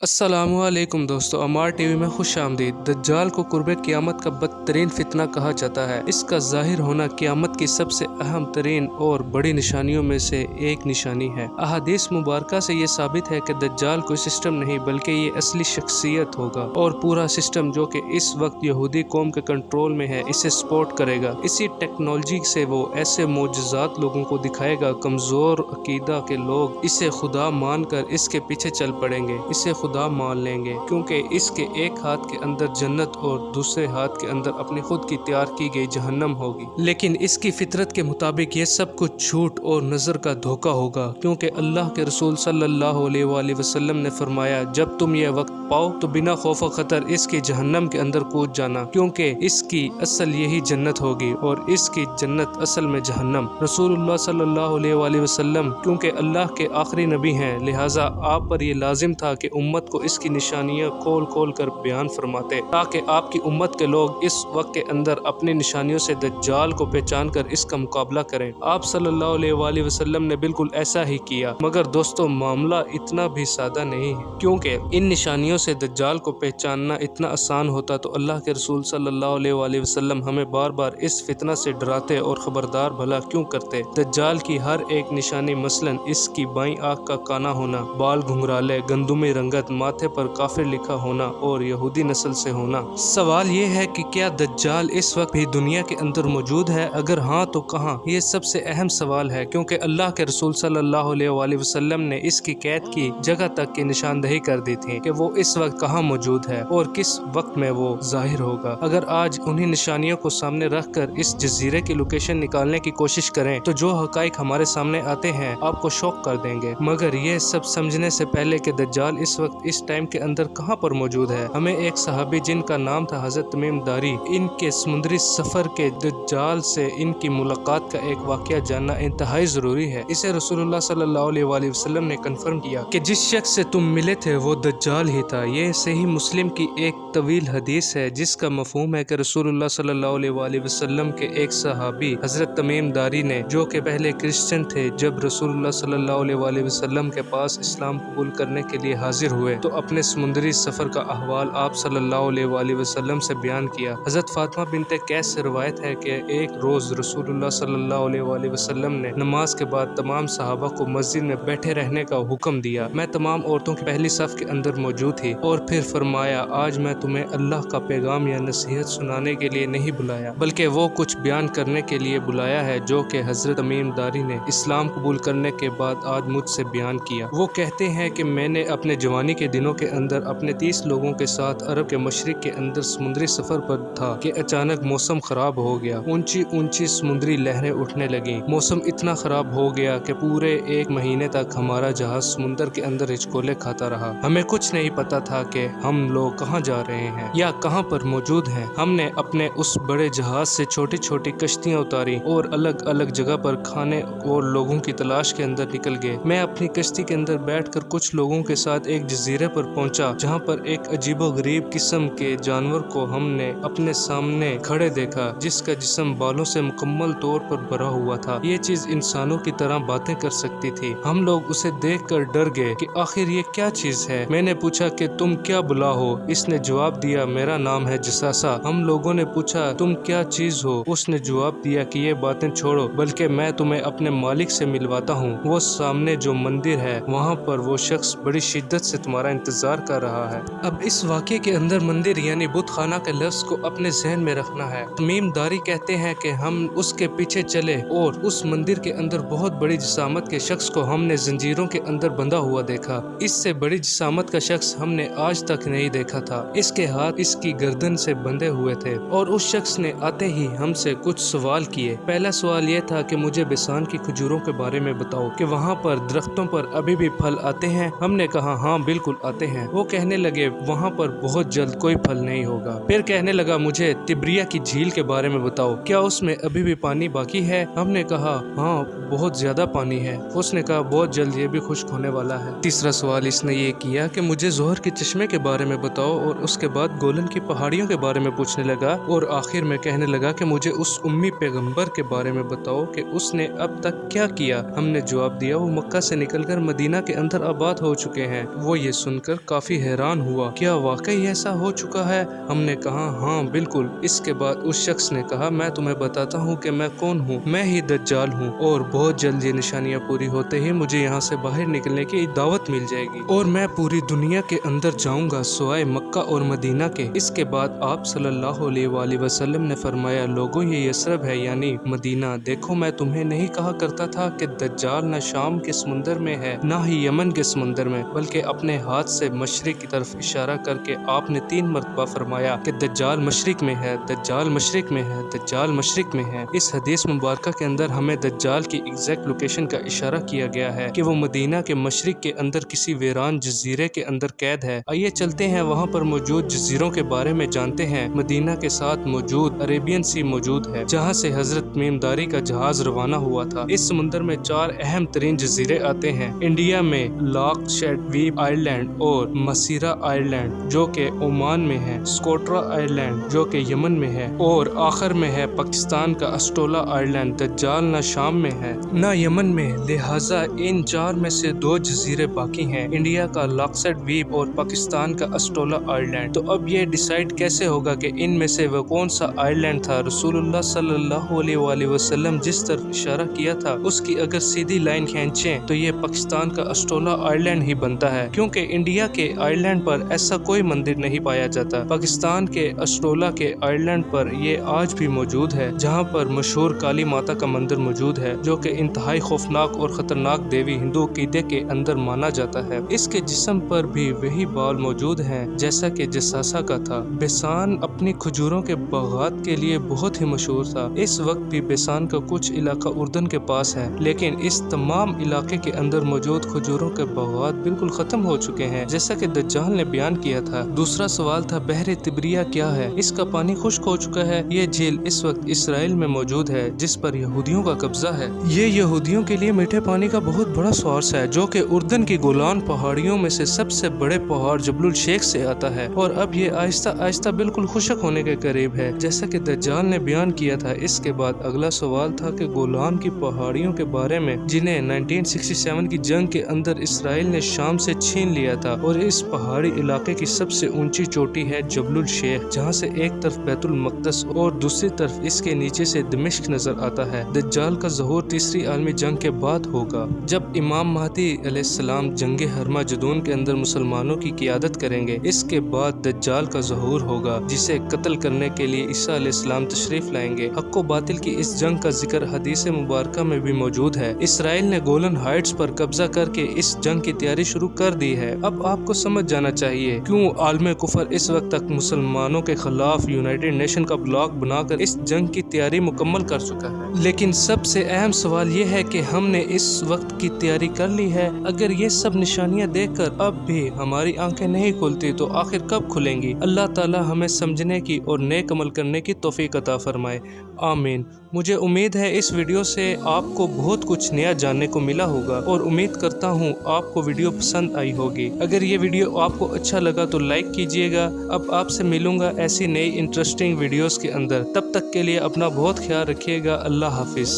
अस्सलामु अलैकुम दोस्तों, अमार टीवी में खुश आमदीद। दज्जाल को कुर्बे क़यामत का बदतरीन फितना कहा जाता है। इसका ज़ाहिर होना क़यामत की सबसे अहम तरीन और बड़ी निशानियों में से एक निशानी है। अहादीस मुबारका से ये साबित है कि दज्जाल कोई सिस्टम नहीं बल्कि ये असली शख्सियत होगा और पूरा सिस्टम जो कि इस वक्त यहूदी कौम के कंट्रोल में है इसे सपोर्ट करेगा। इसी टेक्नोलॉजी से वो ऐसे मोजज़ात लोगों को दिखाएगा, कमज़ोर अकीदा के लोग इसे खुदा मानकर इसके पीछे चल पड़ेंगे, इसे खुदा मान लेंगे, क्योंकि इसके एक हाथ के अंदर जन्नत और दूसरे हाथ के अंदर अपनी खुद की तैयार की गई जहन्नम होगी। लेकिन इसकी फितरत के मुताबिक ये सब कुछ झूठ और नजर का धोखा होगा, क्योंकि अल्लाह के रसूल सल्लल्लाहु अलैहि वसल्लम ने फरमाया, जब तुम ये वक्त पाओ तो बिना खौफ खतर इसकी जहन्नम के अंदर कूद जाना, क्योंकि इसकी असल यही जन्नत होगी और इसकी जन्नत असल में जहन्नम। रसूलुल्लाह सल्लल्लाहु अलैहि वसल्लम क्योंकि अल्लाह के आखिरी नबी हैं, लिहाजा आप पर ये लाजिम था कि उम्मत को इसकी निशानियां खोल खोल कर बयान फरमाते, ताकि आपकी उम्मत के लोग इस वक्त के अंदर अपनी निशानियों से दज्जाल को पहचान कर इसका मुकाबला करें। आप सल्लल्लाहु अलैहि वसल्लम ने बिल्कुल ऐसा ही किया। मगर दोस्तों, मामला इतना भी सादा नहीं है, क्योंकि इन निशानियों से दज्जाल को पहचानना इतना आसान होता तो अल्लाह के रसूल सल्लल्लाहु अलैहि वसल्लम हमें बार बार इस फितना से डराते और खबरदार भला क्यों करते। दज्जाल की हर एक निशानी, मसलन इसकी बाईं आंख का काना होना, बाल घुंघराले, गंदुमी रंगत, माथे पर काफिर लिखा होना और यहूदी नस्ल से होना। सवाल ये है कि क्या दज्जाल इस वक्त भी दुनिया के अंदर मौजूद है? अगर हाँ तो कहाँ? ये सबसे अहम सवाल है, क्योंकि अल्लाह के रसूल सल्लल्लाहु अलैहि वसल्लम ने इसकी कैद की जगह तक की निशानदही कर दी थी कि वो इस वक्त कहाँ मौजूद है और किस वक्त में वो जाहिर होगा। अगर आज उन्हीं निशानियों को सामने रखकर इस जजीरे की लोकेशन निकालने की कोशिश करें तो जो हकाइक हमारे सामने आते हैं आपको शौक कर देंगे। मगर ये सब समझने से पहले कि दज्जाल इस वक्त इस टाइम के अंदर कहाँ पर मौजूद है, हमें एक सहाबी जिनका नाम था हजरत तमीम दारी, इनके समुद्री सफर के दज्जाल से इनकी मुलाकात का एक वाकया जानना इंतहाई जरूरी है। इसे रसूलुल्लाह सल्लल्लाहु अलैहि वसल्लम ने कंफर्म किया कि जिस शख्स से तुम मिले थे वो दज्जाल ही था। ये सही मुस्लिम की एक तवील हदीस है जिसका मफहूम है कि रसूलुल्लाह सल्लल्लाहु अलैहि वसल्लम के एक सहाबी हजरत तमीम दारी ने, जो कि पहले क्रिश्चियन थे, जब रसूलुल्लाह सल्लल्लाहु अलैहि वसल्लम के पास इस्लाम कबूल करने के लिए हाजिर हुए तो अपने समुद्री सफर का अहवाल आप सल्लल्लाहु अलैहि वसल्लम से बयान किया। हजरत फातिमा बिनते कैस से रवायत है कि एक रोज रसूलुल्लाह सल्लल्लाहु अलैहि वसल्लम ने नमाज के बाद तमाम सहाबा को मस्जिद में बैठे रहने का हुक्म दिया। मैं तमाम औरतों की पहली सफ के अंदर मौजूद थी और फिर फरमाया, आज मैं तुम्हें अल्लाह का पैगाम या नसीहत सुनाने के लिए नहीं बुलाया, बल्कि वो कुछ बयान करने के लिए बुलाया है जो कि हजरत तमीम दारी ने इस्लाम कबूल करने के बाद आज मुझसे बयान किया। वो कहते हैं कि मैंने अपने जवानी के दिनों के अंदर अपने 30 लोगों के साथ अरब के मशरिक के अंदर समुद्री सफर पर था कि अचानक मौसम खराब हो गया। ऊंची ऊंची समुद्री लहरें उठने लगी। मौसम इतना खराब हो गया कि पूरे एक महीने तक हमारा जहाज समुद्र के अंदर हिचकोले खाता रहा। हमें कुछ नहीं पता था कि हम लोग कहाँ जा रहे हैं या कहाँ पर मौजूद हैं। हमने अपने उस बड़े जहाज से छोटी छोटी कश्तियाँ उतारी और अलग अलग जगह पर खाने और लोगों की तलाश के अंदर निकल गए। मैं अपनी कश्ती के अंदर बैठकर कुछ लोगों के साथ एक जजीरे पर पहुंचा, जहां पर एक अजीबोगरीब किस्म के जानवर को हमने अपने सामने खड़े देखा, जिसका जिस्म बालों से मुकम्मल तौर पर भरा हुआ था। ये चीज इंसानों की तरह बातें कर सकती थी। हम लोग उसे देखकर डर गए कि आखिर ये क्या चीज है। मैंने पूछा कि तुम क्या बुला हो? इसने जवाब दिया, मेरा नाम है जसासा। हम लोगों ने पूछा, तुम क्या चीज हो? उसने जवाब दिया कि ये बातें छोड़ो, बल्कि मैं तुम्हें अपने मालिक से मिलवाता हूँ। वो सामने जो मंदिर है वहाँ पर वो शख्स बड़ी शिद्दत से तुम्हारा इंतजार कर रहा है। अब इस वाक़े के अंदर मंदिर यानी बुत खाना के लफ्ज़ को अपने जहन में रखना है। तमीम दारी कहते हैं कि हम उसके पीछे चले और उस मंदिर के अंदर बहुत बड़ी जिसामत के शख्स को हमने जंजीरों के अंदर बंधा हुआ देखा। इससे बड़ी जिसामत का शख्स हमने आज तक नहीं देखा था। इसके हाथ इसकी गर्दन से बंधे हुए थे और उस शख्स ने आते ही हमसे कुछ सवाल किए। पहला सवाल यह था कि मुझे बिसान की खजूरों के बारे में बताओ कि वहाँ पर दरख्तों पर अभी भी फल आते हैं। हमने कहा, हाँ बिल्कुल आते हैं। वो कहने लगे, वहाँ पर बहुत जल्द कोई फल नहीं होगा। फिर कहने लगा, मुझे तिब्रिया की झील के बारे में बताओ, क्या उसमें अभी भी पानी बाकी है? हमने कहा, हाँ बहुत ज्यादा पानी है। उसने कहा, बहुत जल्द ये भी खुश्क होने वाला है। तीसरा सवाल इसने ये किया कि मुझे जोहर के चश्मे के बारे में बताओ और उसके बाद गोलन की पहाड़ियों के बारे में पूछने लगा और आखिर में कहने लगा कि मुझे उस उम्मी पैगंबर के बारे में बताओ कि उसने अब तक क्या किया। हमने जवाब दिया, वो मक्का से निकलकर मदीना के अंदर आबाद हो चुके हैं। वो ये सुनकर काफी हैरान हुआ, क्या वाकई ऐसा हो चुका है? हमने कहा हाँ बिल्कुल। इसके बाद उस शख्स ने कहा, मैं तुम्हें बताता हूँ कि मैं कौन हूँ, मैं ही दज्जाल हूँ और बहुत जल्द ये निशानियाँ पूरी होते ही मुझे यहाँ से बाहर निकलने की दावत मिल जाएगी और मैं पूरी दुनिया के अंदर जाऊंगा सिवाय मक्का और मदीना के। इसके बाद आप सल्लल्लाहु अलैहि वसल्लम ने फरमाया, लोगों ये यसरब है यानी मदीना। देखो मैं तुम्हें नहीं कहा करता था कि दज्जाल न शाम के समुंदर में है न ही यमन के समुंदर में, बल्कि अपने हाथ से मशरिक की तरफ इशारा करके आपने 3 मरतबा फरमाया कि दज्जाल मशरिक में है, दज्जाल मशरिक में है, दज्जाल मशरिक में है। इस हदीस मुबारक के अंदर हमें दज्जाल की एग्जैक्ट लोकेशन का इशारा किया गया है कि वो मदीना के मशरिक के अंदर किसी वीरान जजीरे के अंदर कैद है। आइए चलते हैं वहाँ पर मौजूद जजीरों के बारे में जानते हैं। मदीना के साथ मौजूद अरेबियन सी मौजूद है जहाँ से हजरत मीमदारी का जहाज रवाना हुआ था। इस समुंदर में 4 अहम तरीन जजीरे आते हैं। इंडिया में लॉक शेडवीप आइलैंड और मसीरा आइलैंड जो के ओमान में है, स्कोट्रा आइलैंड जो के यमन में है और आखिर में है पाकिस्तान का अस्टोला आइलैंड। दज्जाल न शाम में है न यमन में, लिहाजा इन 4 में से 2 जजीरे बाकी हैं, इंडिया का लॉक्सेट द्वीप और पाकिस्तान का अस्टोला आइलैंड। तो अब ये डिसाइड कैसे होगा कि इनमें से वो कौन सा आइलैंड था? रसूलुल्लाह सल्लल्लाहु अलैहि वसल्लम जिस तरफ इशारा किया था उसकी अगर सीधी लाइन खींचें तो ये पाकिस्तान का अस्टोला आइलैंड ही बनता है, क्योंकि इंडिया के आइलैंड पर ऐसा कोई मंदिर नहीं पाया जाता। पाकिस्तान के अस्टोला के आइलैंड पर ये आज भी मौजूद है, जहाँ पर मशहूर काली माता का मंदिर मौजूद है जो कि इंतहाई खौफनाक और खतरनाक देवी हिंदू अकीदे के अंदर माना जाता है। इसके जिस्म पर भी वही बाल मौजूद हैं जैसा कि जसासा का था। बेसान अपनी खजूरों के बागात के लिए बहुत ही मशहूर था। इस वक्त भी बेसान का कुछ इलाका उर्दन के पास है, लेकिन इस तमाम इलाके के अंदर मौजूद खजूरों के बागात बिल्कुल खत्म हो चुके हैं, जैसा कि दज्जाल ने बयान किया था। दूसरा सवाल था, बहरे तिब्रिया क्या है? इसका पानी खुश्क हो चुका है। ये झील इस वक्त इसराइल में मौजूद है जिस पर यहूदियों का कब्जा है। ये यहूदियों के लिए मीठे पानी का बहुत बड़ा सोर्स है जो कि उर्दन की गोलान पहाड़ियों में से सबसे बड़े पहाड़ जबलुल शेख से आता है और अब ये आहिस्ता आहिस्ता बिल्कुल खुशक होने के करीब है, जैसा कि दज्जाल ने बयान किया था। इसके बाद अगला सवाल था कि गोलान की पहाड़ियों के बारे में जिन्हें 1967 की जंग के अंदर इसराइल ने शाम से छीन लिया था, और इस पहाड़ी इलाके की सबसे ऊंची चोटी है जबलुल शेख, जहाँ से एक तरफ बैतुल मक़दस और दूसरी तरफ इसके नीचे से दमिश्क नजर आता है। दज्जाल का ज़हूर तीसरी आलमी जंग के बाद होगा, जब इमाम महदी अलैहिस्सलाम जंगे हरमा जदून के अंदर मुसलमानों की क़ियादत करेंगे। इसके बाद दज्जाल का ज़हूर होगा जिसे कत्ल करने के लिए ईसा अलैहिस्सलाम तशरीफ लाएंगे। हक़ व बातिल की इस जंग का जिक्र हदीस मुबारक में भी मौजूद है। इसराइल ने गोलन हाइट्स पर कब्जा करके इस जंग की तैयारी शुरू कर दी है। अब आपको समझ जाना चाहिए क्यों आलम कुफर इस वक्त तक मुसलमानों के खिलाफ यूनाइटेड नेशन का ब्लॉक बनाकर इस जंग की तैयारी मुकम्मल कर चुका है। लेकिन सबसे अहम सवाल ये है कि हमने इस वक्त की तैयारी कर ली है? अगर ये सब निशानियां देखकर अब भी हमारी आंखें नहीं खुलती तो आखिर कब खुलेंगी? अल्लाह ताला हमें समझने की और नेक अमल करने की तौफीक अता फरमाए, आमीन। मुझे उम्मीद है इस वीडियो से आपको बहुत कुछ नया जानने को मिला होगा और उम्मीद करता हूँ आपको वीडियो पसंद आई होगी। अगर ये वीडियो आपको अच्छा लगा तो लाइक कीजिएगा। अब आपसे मिलूंगा ऐसी नई इंटरेस्टिंग वीडियोस के अंदर। तब तक के लिए अपना बहुत ख्याल रखिएगा। अल्लाह हाफिज।